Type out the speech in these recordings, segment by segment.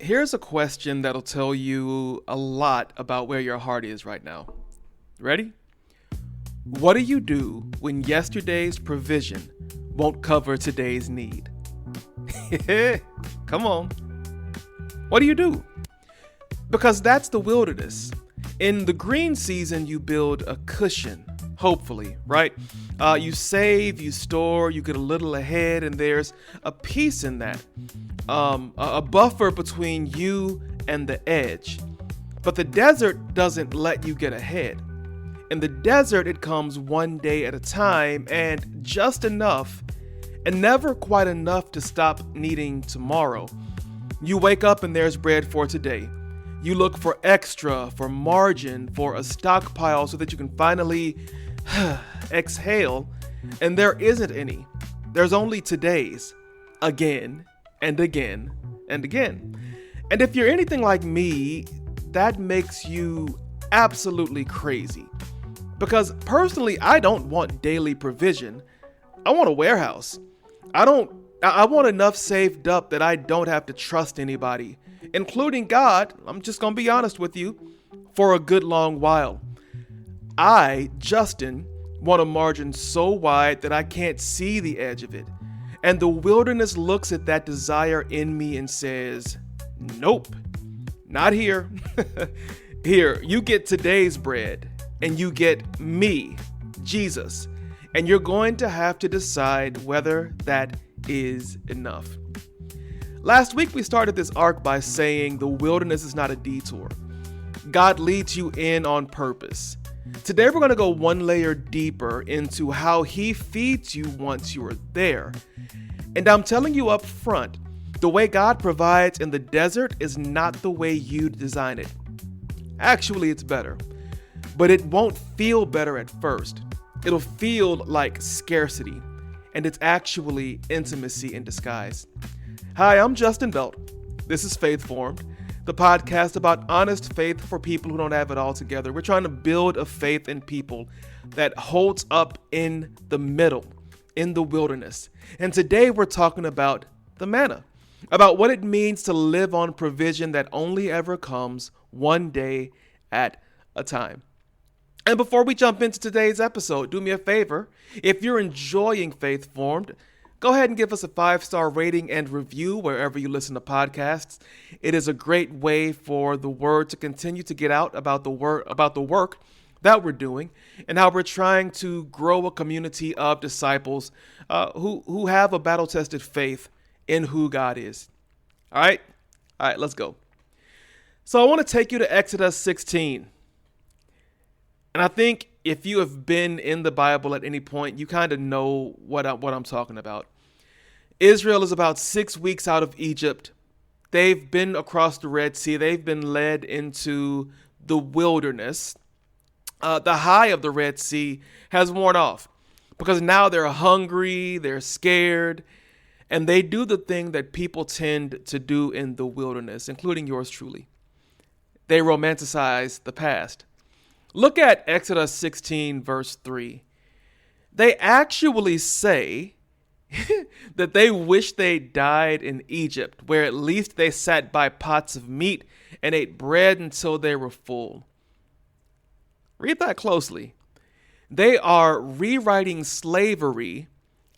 Here's a question that'll tell you a lot about where your heart is right now. Ready? What do you do when yesterday's provision won't cover today's need? Come on. What do you do? Because that's the wilderness. In the green season, you build a cushion, hopefully, right? You save, you store, you get a little ahead, and there's a peace in that. A buffer between you and the edge. But the desert doesn't let you get ahead. In the desert, it comes one day at a time and just enough, and never quite enough to stop needing tomorrow. You wake up and there's bread for today. You look for extra, for margin, for a stockpile so that you can finally exhale, and there isn't any. There's only today's, again and again and again. And if you're anything like me, that makes you absolutely crazy. Because personally, I don't want daily provision. I want a warehouse. I want enough saved up that I don't have to trust anybody, including God. I'm just going to be honest with you, for a good long while. I, Justin, want a margin so wide that I can't see the edge of it. And the wilderness looks at that desire in me and says, nope, not here. Here, you get today's bread and you get me, Jesus. And you're going to have to decide whether that is enough. Last week, we started this arc by saying the wilderness is not a detour. God leads you in on purpose. Today, we're going to go one layer deeper into how he feeds you once you're there. And I'm telling you up front, the way God provides in the desert is not the way you design it. Actually, it's better, but it won't feel better at first. It'll feel like scarcity, and it's actually intimacy in disguise. Hi, I'm Justin Belt. This is Faith Formed, the podcast about honest faith for people who don't have it all together. We're trying to build a faith in people that holds up in the middle, in the wilderness. And today we're talking about the manna, about what it means to live on provision that only ever comes one day at a time. And before we jump into today's episode, do me a favor. If you're enjoying Faith Formed, go ahead and give us a 5-star rating and review wherever you listen to podcasts. It is a great way for the word to continue to get out about the work that we're doing and how we're trying to grow a community of disciples who have a battle-tested faith in who God is. All right, let's go. So I want to take you to Exodus 16. And I think if you have been in the Bible at any point, you kind of know what I'm talking about. Israel is about 6 weeks out of Egypt. They've been across the Red Sea. They've been led into the wilderness. The high of the Red Sea has worn off because now they're hungry, they're scared, and they do the thing that people tend to do in the wilderness, including yours truly. They romanticize the past. Look at Exodus 16, verse 3. They actually say that they wish they died in Egypt, where at least they sat by pots of meat and ate bread until they were full. Read that closely. They are rewriting slavery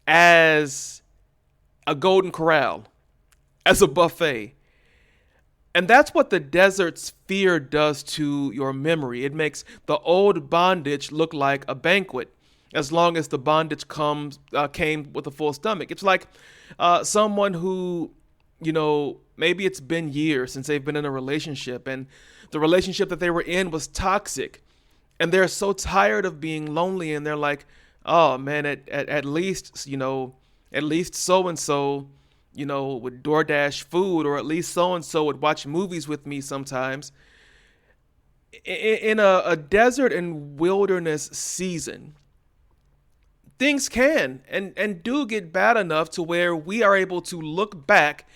as a golden corral, as a buffet. And that's what the desert's fear does to your memory. It makes the old bondage look like a banquet, as long as the bondage came with a full stomach. It's like someone who, maybe it's been years since they've been in a relationship, and the relationship that they were in was toxic, and they're so tired of being lonely, and they're like, oh man, at least so-and-so, would DoorDash food, or at least so-and-so would watch movies with me sometimes. In a desert and wilderness season, things can and do get bad enough to where we are able to look back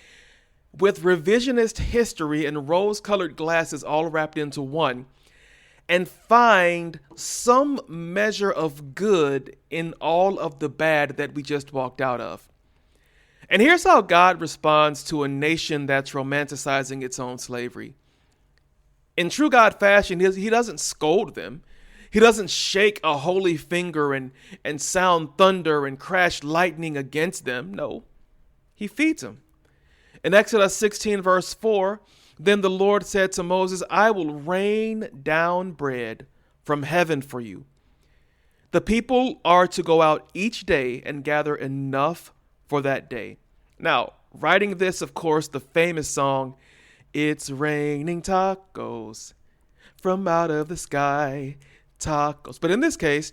with revisionist history and rose-colored glasses all wrapped into one and find some measure of good in all of the bad that we just walked out of. And here's how God responds to a nation that's romanticizing its own slavery. In true God fashion, he doesn't scold them. He doesn't shake a holy finger and sound thunder and crash lightning against them. No, he feeds them. In Exodus 16, verse 4, then the Lord said to Moses, I will rain down bread from heaven for you. The people are to go out each day and gather enough for that day. Now, writing this, of course, the famous song, It's raining tacos from out of the sky, tacos. But in this case,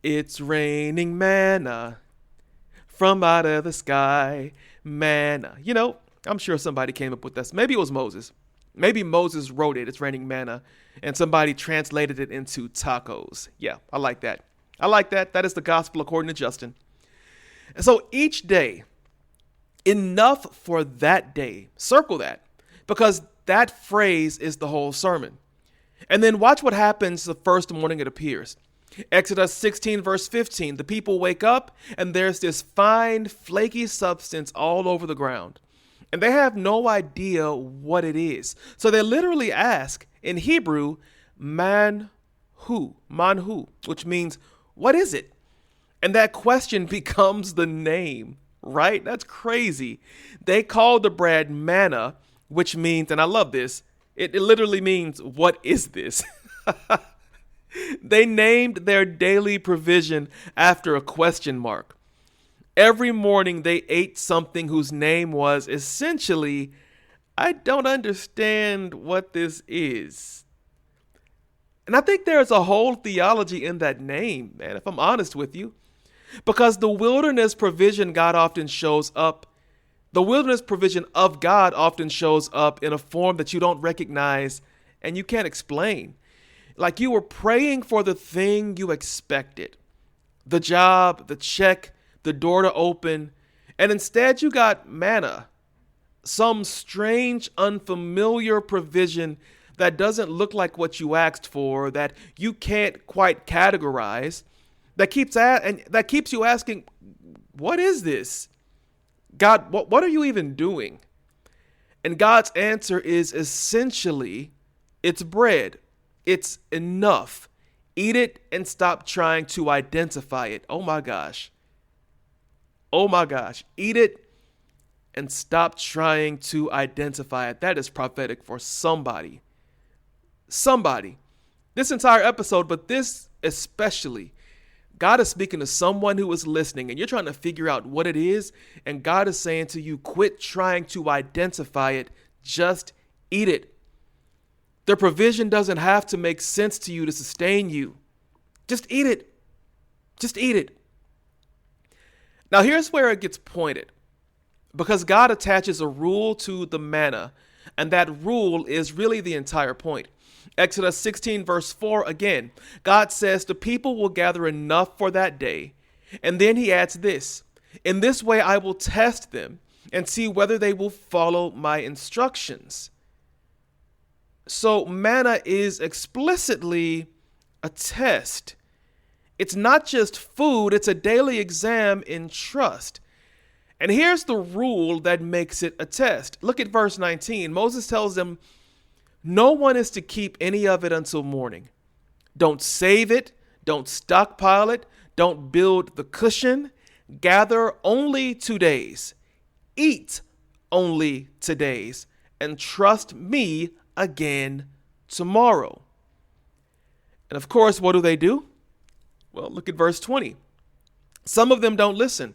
it's raining manna from out of the sky, manna. You know, I'm sure somebody came up with this. Maybe it was Moses. Maybe Moses wrote it, it's raining manna, and somebody translated it into tacos. Yeah, I like that. I like that. That is the gospel according to Justin. And so each day, enough for that day. Circle that, because that phrase is the whole sermon. And then watch what happens the first morning it appears. Exodus 16, verse 15, the people wake up and there's this fine, flaky substance all over the ground. And they have no idea what it is. So they literally ask in Hebrew, manhu, which means, what is it? And that question becomes the name, right? That's crazy. They call the bread manna, which means, and I love this, it literally means, what is this? They named their daily provision after a question mark. Every morning they ate something whose name was essentially, I don't understand what this is. And I think there's a whole theology in that name, man, if I'm honest with you. Because the wilderness provision God often shows up, the wilderness provision of God often shows up in a form that you don't recognize and you can't explain. Like you were praying for the thing you expected, the job, the check, the door to open, and instead you got manna, some strange, unfamiliar provision that doesn't look like what you asked for, that you can't quite categorize, that keeps you asking, what is this? God, what are you even doing? And God's answer is essentially, it's bread. It's enough. Eat it and stop trying to identify it. Oh my gosh. Oh my gosh. Eat it and stop trying to identify it. That is prophetic for somebody. Somebody. This entire episode, but this especially. God is speaking to someone who is listening and you're trying to figure out what it is. And God is saying to you, quit trying to identify it. Just eat it. The provision doesn't have to make sense to you to sustain you. Just eat it. Just eat it. Now here's where it gets pointed. Because God attaches a rule to the manna. And that rule is really the entire point. Exodus 16 verse 4 again, God says the people will gather enough for that day. And then he adds this, in this way I will test them and see whether they will follow my instructions. So manna is explicitly a test. It's not just food, it's a daily exam in trust. And here's the rule that makes it a test. Look at verse 19. Moses tells them, no one is to keep any of it until morning. Don't save it. Don't stockpile it. Don't build the cushion. Gather only 2 days. Eat only 2 days. And trust me again tomorrow. And of course, what do? Well, look at verse 20. Some of them don't listen.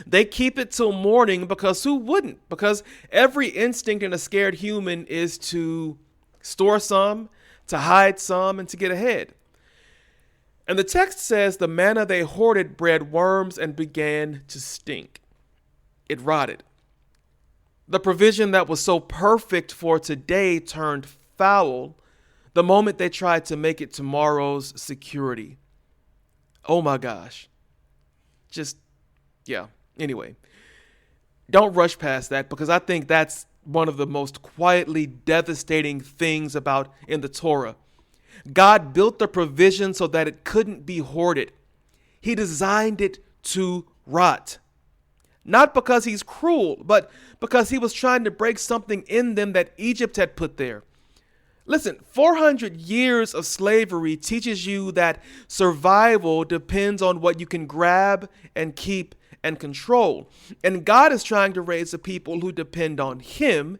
They keep it till morning because who wouldn't? Because every instinct in a scared human is to store some, to hide some, and to get ahead. And the text says the manna they hoarded bred worms and began to stink. It rotted. The provision that was so perfect for today turned foul the moment they tried to make it tomorrow's security. Oh my gosh. Anyway, don't rush past that because I think that's one of the most quietly devastating things about in the Torah. God built the provision so that it couldn't be hoarded. He designed it to rot. Not because he's cruel, but because he was trying to break something in them that Egypt had put there. Listen, 400 years of slavery teaches you that survival depends on what you can grab and keep and control. And God is trying to raise a people who depend on him.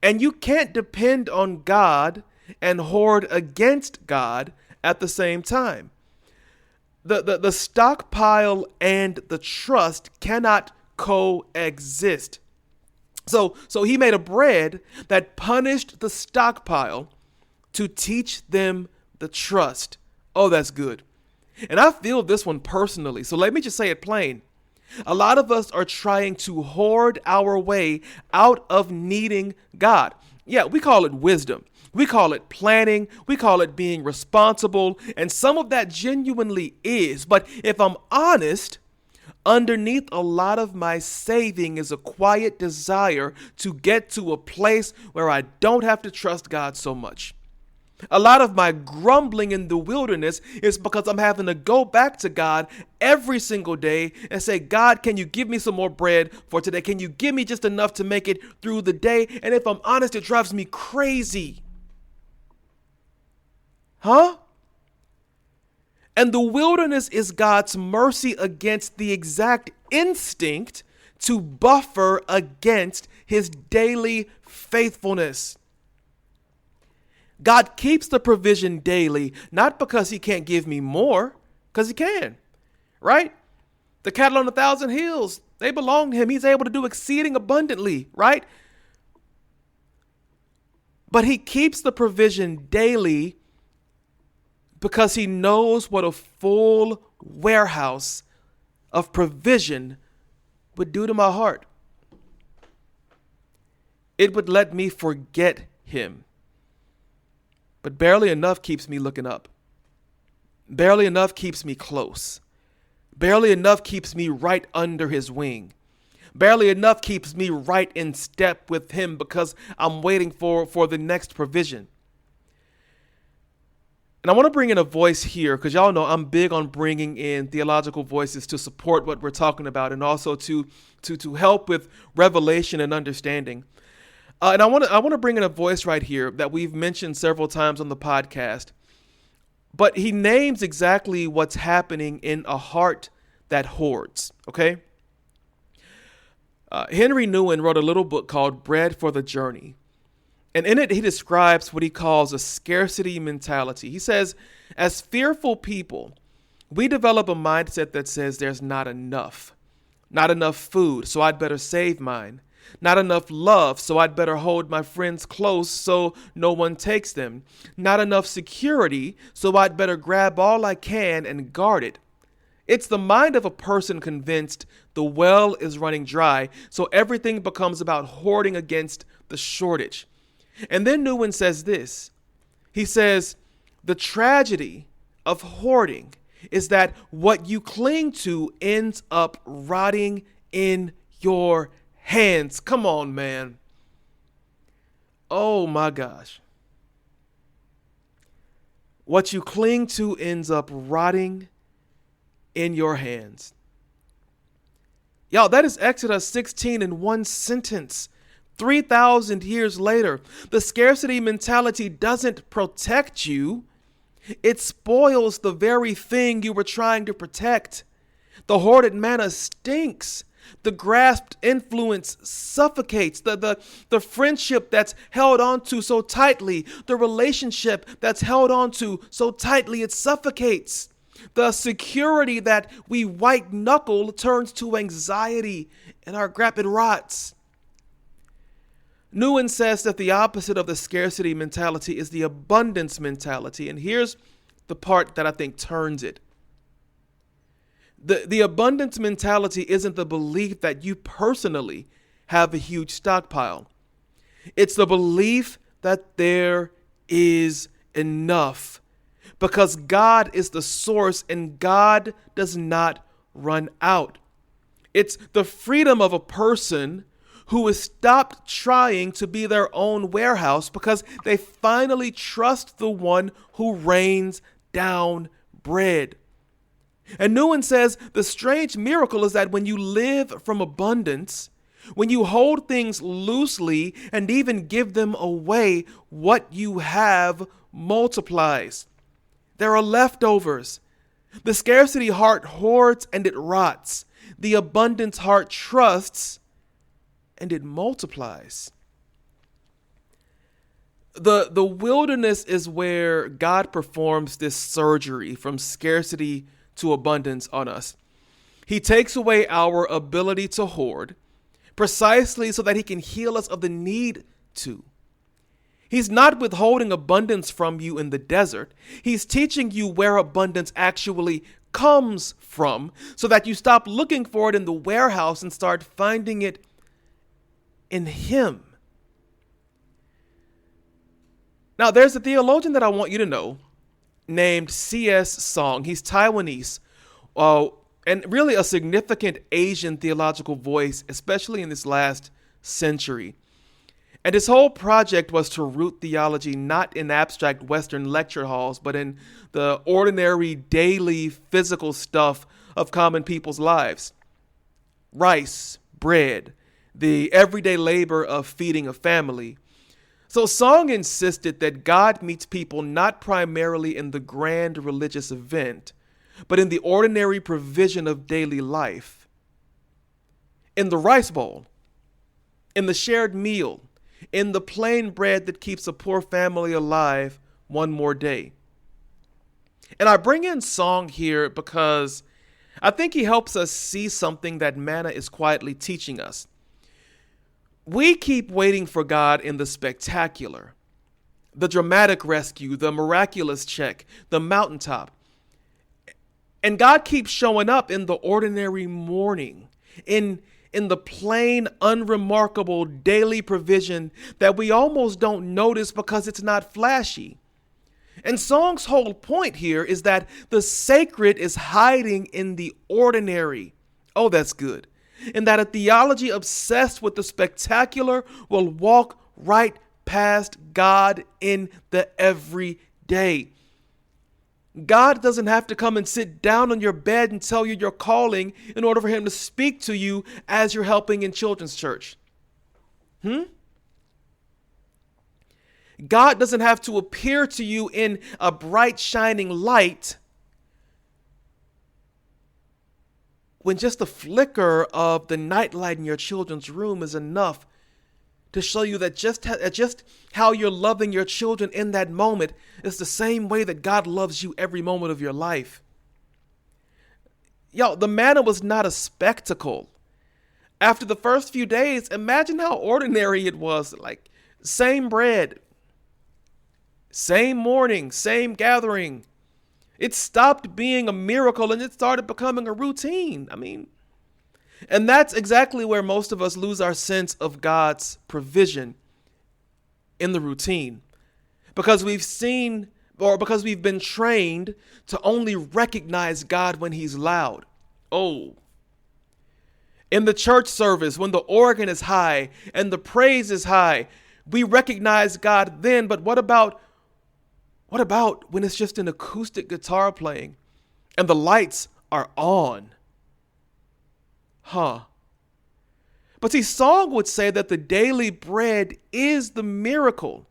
And you can't depend on God and hoard against God at the same time. The stockpile and the trust cannot coexist. So he made a bread that punished the stockpile to teach them the trust. Oh, that's good. And I feel this one personally. So let me just say it plain. A lot of us are trying to hoard our way out of needing God. Yeah, we call it wisdom. We call it planning. We call it being responsible. And some of that genuinely is. But if I'm honest, underneath a lot of my saving is a quiet desire to get to a place where I don't have to trust God so much. A lot of my grumbling in the wilderness is because I'm having to go back to God every single day and say, God, can you give me some more bread for today? Can you give me just enough to make it through the day? And if I'm honest, it drives me crazy. Huh? And the wilderness is God's mercy against the exact instinct to buffer against his daily faithfulness. God keeps the provision daily, not because he can't give me more, because he can, right? The cattle on 1,000 hills, they belong to him. He's able to do exceeding abundantly, right? But he keeps the provision daily because he knows what a full warehouse of provision would do to my heart. It would let me forget him. But barely enough keeps me looking up. Barely enough keeps me close. Barely enough keeps me right under his wing. Barely enough keeps me right in step with him because I'm waiting for the next provision. And I want to bring in a voice here because y'all know I'm big on bringing in theological voices to support what we're talking about and also to help with revelation and understanding. And I want to bring in a voice right here that we've mentioned several times on the podcast. But he names exactly what's happening in a heart that hoards, okay? Henri Nouwen wrote a little book called Bred for the Journey. And in it, he describes what he calls a scarcity mentality. He says, as fearful people, we develop a mindset that says there's not enough food, so I'd better save mine. Not enough love, so I'd better hold my friends close so no one takes them. Not enough security, so I'd better grab all I can and guard it. It's the mind of a person convinced the well is running dry, so everything becomes about hoarding against the shortage. And then Nouwen says this. He says, the tragedy of hoarding is that what you cling to ends up rotting in your hands. Come on, man. Oh my gosh. What you cling to ends up rotting in your hands. Y'all, that is Exodus 16 in one sentence. 3,000 years later, the scarcity mentality doesn't protect you. It spoils the very thing you were trying to protect. The hoarded manna stinks. The grasped influence suffocates. The friendship that's held onto so tightly, the relationship that's held onto so tightly, it suffocates. The security that we white knuckle turns to anxiety, and our grip it rots. Nouwen says that the opposite of the scarcity mentality is the abundance mentality. And here's the part that I think turns it. The abundance mentality isn't the belief that you personally have a huge stockpile. It's the belief that there is enough because God is the source and God does not run out. It's the freedom of a person who has stopped trying to be their own warehouse because they finally trust the one who rains down bread. And Nouwen says the strange miracle is that when you live from abundance, when you hold things loosely and even give them away, what you have multiplies. There are leftovers. The scarcity heart hoards and it rots. The abundance heart trusts and it multiplies. The wilderness is where God performs this surgery from scarcity to abundance on us. He takes away our ability to hoard precisely so that he can heal us of the need to. He's not withholding abundance from you in the desert. He's teaching you where abundance actually comes from so that you stop looking for it in the warehouse and start finding it in him. Now, there's a theologian that I want you to know named C.S. Song. He's Taiwanese and really a significant Asian theological voice, especially in this last century. And his whole project was to root theology not in abstract Western lecture halls, but in the ordinary, daily, physical stuff of common people's lives. Rice, bread, the everyday labor of feeding a family. So Song insisted that God meets people not primarily in the grand religious event, but in the ordinary provision of daily life. In the rice bowl, in the shared meal, in the plain bread that keeps a poor family alive one more day. And I bring in Song here because I think he helps us see something that Manna is quietly teaching us. We keep waiting for God in the spectacular, the dramatic rescue, the miraculous check, the mountaintop. And God keeps showing up in the ordinary morning, in the plain, unremarkable daily provision that we almost don't notice because it's not flashy. And Song's whole point here is that the sacred is hiding in the ordinary. Oh, that's good. And that a theology obsessed with the spectacular will walk right past God in the everyday. God doesn't have to come and sit down on your bed and tell you your calling in order for him to speak to you as you're helping in children's church. God doesn't have to appear to you in a bright, shining light when just the flicker of the nightlight in your children's room is enough to show you that just how you're loving your children in that moment is the same way that God loves you every moment of your life. The manna was not a spectacle. After the first few days, imagine how ordinary it was. Like, same bread, same morning, same gathering. It stopped being a miracle and it started becoming a routine. And that's exactly where most of us lose our sense of God's provision, in the routine. Because because we've been trained to only recognize God when he's loud. Oh. In the church service, when the organ is high and the praise is high, we recognize God then. But what about when it's just an acoustic guitar playing and the lights are on? But see, Song would say that the daily bread is the miracle.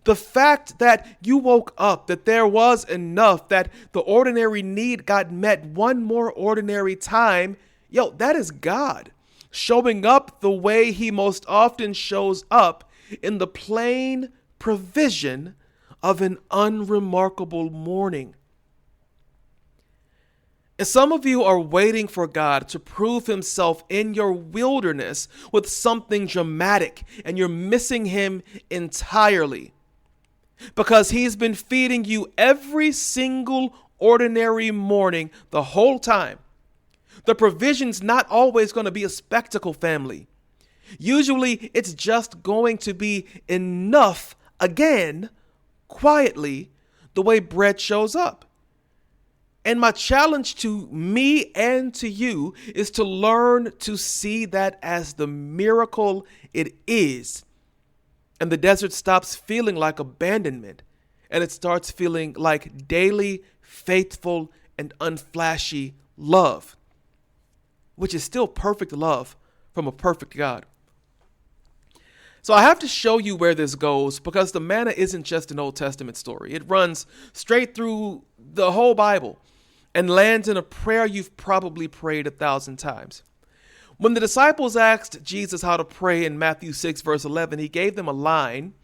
The fact that you woke up, that there was enough, that the ordinary need got met one more ordinary time, that is God showing up the way he most often shows up, in the plain provision of an unremarkable morning. And some of you are waiting for God to prove himself in your wilderness with something dramatic, and you're missing him entirely because he's been feeding you every single ordinary morning the whole time. The provision's not always going to be a spectacle, family. Usually it's just going to be enough, again, quietly, the way bread shows up. And my challenge to me and to you is to learn to see that as the miracle it is. And the desert stops feeling like abandonment, and it starts feeling like daily, faithful and unflashy love, which is still perfect love from a perfect God. So I have to show you where this goes, because the manna isn't just an Old Testament story. It runs straight through the whole Bible and lands in a prayer you've probably prayed 1,000 times. When the disciples asked Jesus how to pray in Matthew 6, verse 11, he gave them a line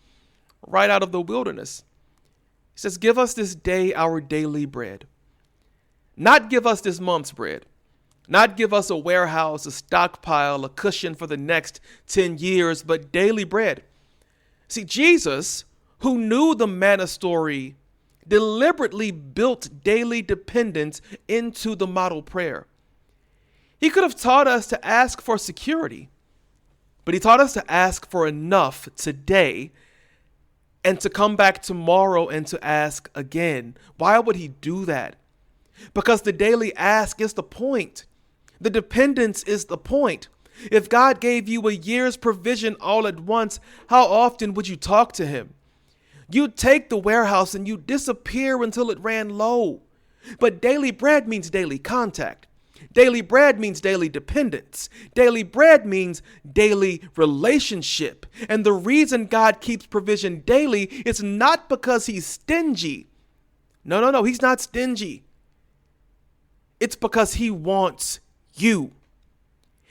right out of the wilderness. He says, "Give us this day our daily bread." Not give us this month's bread. Not give us a warehouse, a stockpile, a cushion for the next 10 years, but daily bread. See, Jesus, who knew the manna story, deliberately built daily dependence into the model prayer. He could have taught us to ask for security, but he taught us to ask for enough today and to come back tomorrow and to ask again. Why would he do that? Because the daily ask is the point. The dependence is the point. If God gave you a year's provision all at once, how often would you talk to him? You'd take the warehouse and you'd disappear until it ran low. But daily bread means daily contact. Daily bread means daily dependence. Daily bread means daily relationship. And the reason God keeps provision daily is not because he's stingy. No, he's not stingy. It's because he wants you.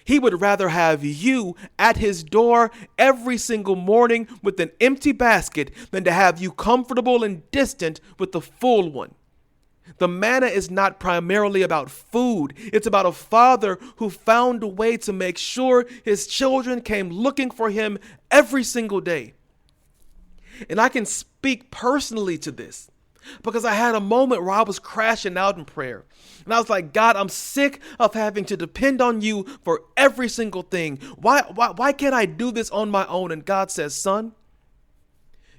He would rather have you at his door every single morning with an empty basket than to have you comfortable and distant with a full one. The manna is not primarily about food. It's about a father who found a way to make sure his children came looking for him every single day. And I can speak personally to this, because I had a moment where I was crashing out in prayer. And I was like, God, I'm sick of having to depend on you for every single thing. Why can't I do this on my own? And God says, son,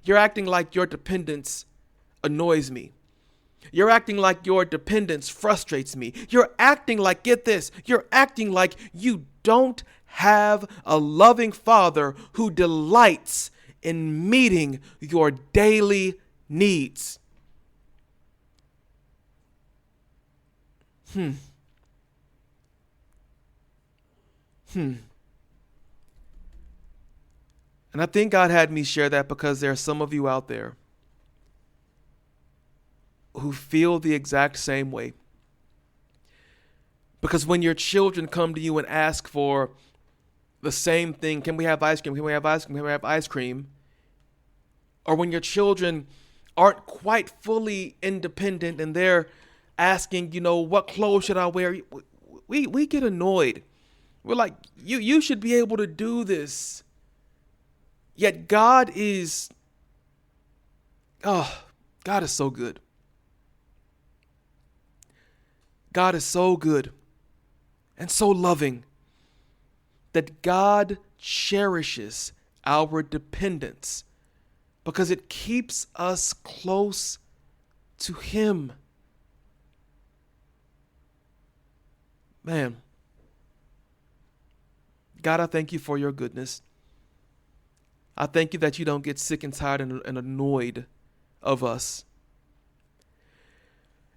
you're acting like your dependence annoys me. You're acting like your dependence frustrates me. You're acting like, get this, you're acting like you don't have a loving father who delights in meeting your daily needs. And I think God had me share that because there are some of you out there who feel the exact same way. Because when your children come to you and ask for the same thing, can we have ice cream? Can we have ice cream? Can we have ice cream? Or when your children aren't quite fully independent and they're asking, what clothes should I wear? We get annoyed. We're like, you should be able to do this. Yet God is so good. God is so good and so loving that God cherishes our dependence because it keeps us close to him. Man, God, I thank you for your goodness. I thank you that you don't get sick and tired and annoyed of us.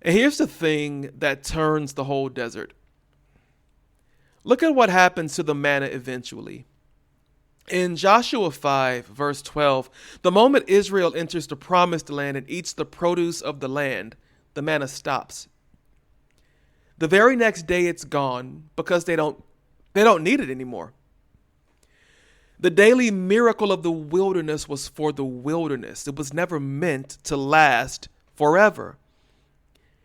And here's the thing that turns the whole desert. Look at what happens to the manna eventually. In Joshua 5, verse 12, the moment Israel enters the promised land and eats the produce of the land, the manna stops. The very next day it's gone because they don't need it anymore. The daily miracle of the wilderness was for the wilderness. It was never meant to last forever.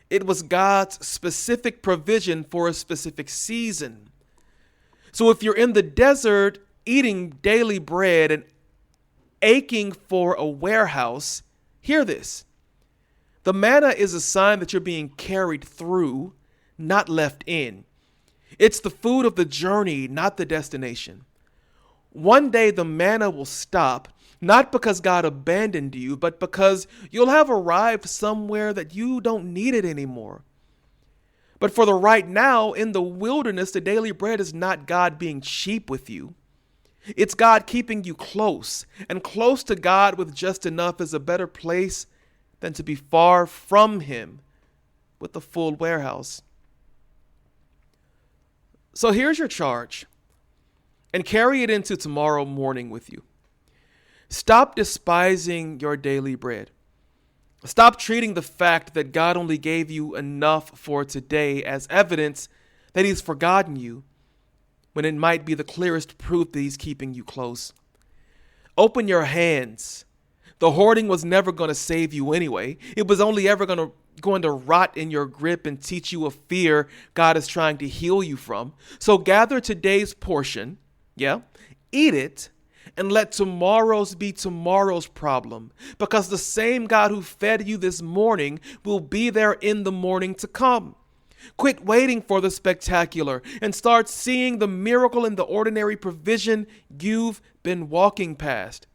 It was God's specific provision for a specific season. So if you're in the desert eating daily bread and aching for a warehouse, hear this. The manna is a sign that you're being carried through, not left in. It's the food of the journey, not the destination. One day the manna will stop, not because God abandoned you, but because you'll have arrived somewhere that you don't need it anymore. But for the right now, in the wilderness, the daily bread is not God being cheap with you. It's God keeping you close, and close to God with just enough is a better place than to be far from him with a full warehouse. So here's your charge, and carry it into tomorrow morning with you. Stop despising your daily bread. Stop treating the fact that God only gave you enough for today as evidence that He's forgotten you, when it might be the clearest proof that He's keeping you close. Open your hands. The hoarding was never going to save you anyway. It was only ever going to rot in your grip and teach you a fear God is trying to heal you from. So gather today's portion, eat it, and let tomorrow's be tomorrow's problem, because the same God who fed you this morning will be there in the morning to come. Quit waiting for the spectacular and start seeing the miracle in the ordinary provision you've been walking past.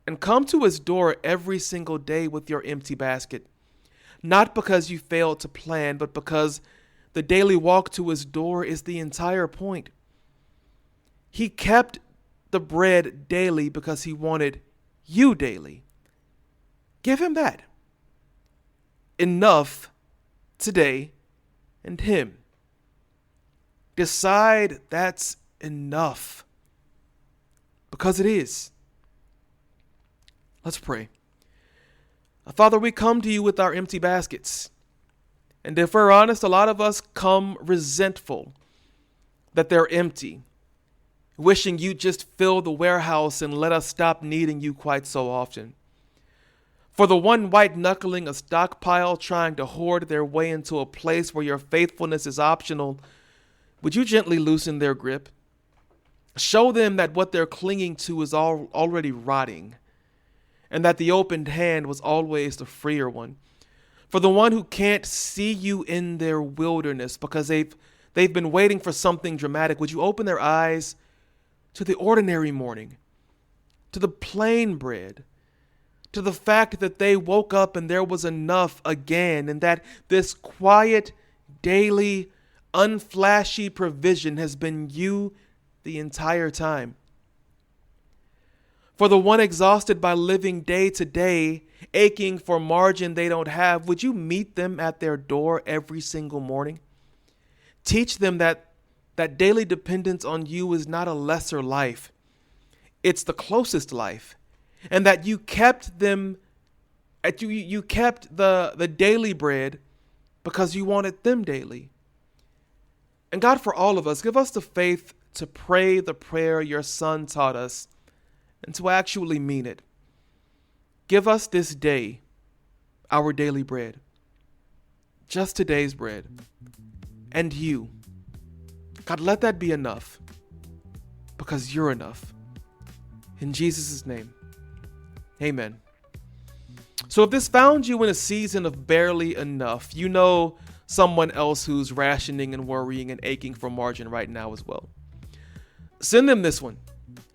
And come to His door every single day with your empty basket, not because you failed to plan, but because the daily walk to His door is the entire point. He kept the bread daily because He wanted you daily. Give Him that. Enough today and Him. Decide that's enough, because it is. Let's pray. Father, we come to You with our empty baskets. And if we're honest, a lot of us come resentful that they're empty, wishing You just fill the warehouse and let us stop needing You quite so often. For the one white-knuckling a stockpile, trying to hoard their way into a place where Your faithfulness is optional, would You gently loosen their grip? Show them that what they're clinging to is already rotting, and that the opened hand was always the freer one. For the one who can't see You in their wilderness because they've been waiting for something dramatic, would You open their eyes to the ordinary morning, to the plain bread, to the fact that they woke up and there was enough again, and that this quiet, daily, unflashy provision has been You the entire time. For the one exhausted by living day to day, aching for margin they don't have, would You meet them at their door every single morning? Teach them that daily dependence on You is not a lesser life. It's the closest life. And that You kept them, you kept the daily bread because You wanted them daily. And God, for all of us, give us the faith to pray the prayer Your Son taught us, and to actually mean it. Give us this day our daily bread. Just today's bread. And You. God, let that be enough, because You're enough. In Jesus' name, amen. So if this found you in a season of barely enough, you know someone else who's rationing and worrying and aching for margin right now as well. Send them this one.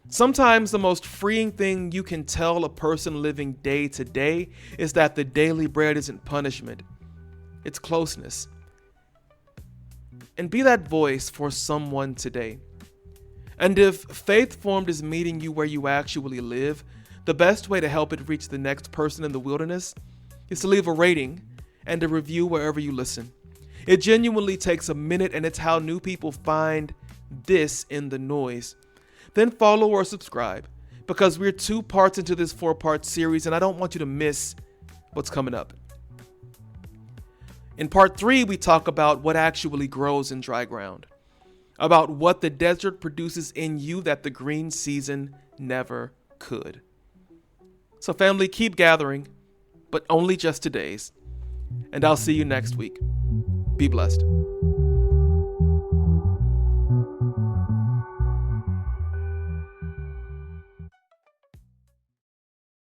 Sometimes the most freeing thing you can tell a person living day to day is that the daily bread isn't punishment. It's closeness. And be that voice for someone today. And if Faith Formed is meeting you where you actually live, the best way to help it reach the next person in the wilderness is to leave a rating and a review wherever you listen. It genuinely takes a minute, and it's how new people find this in the noise. Then follow or subscribe, because we're 2 parts into this 4-part series, and I don't want you to miss what's coming up. In part 3, we talk about what actually grows in dry ground, about what the desert produces in you that the green season never could. So family, keep gathering, but only just today's. And I'll see you next week. Be blessed.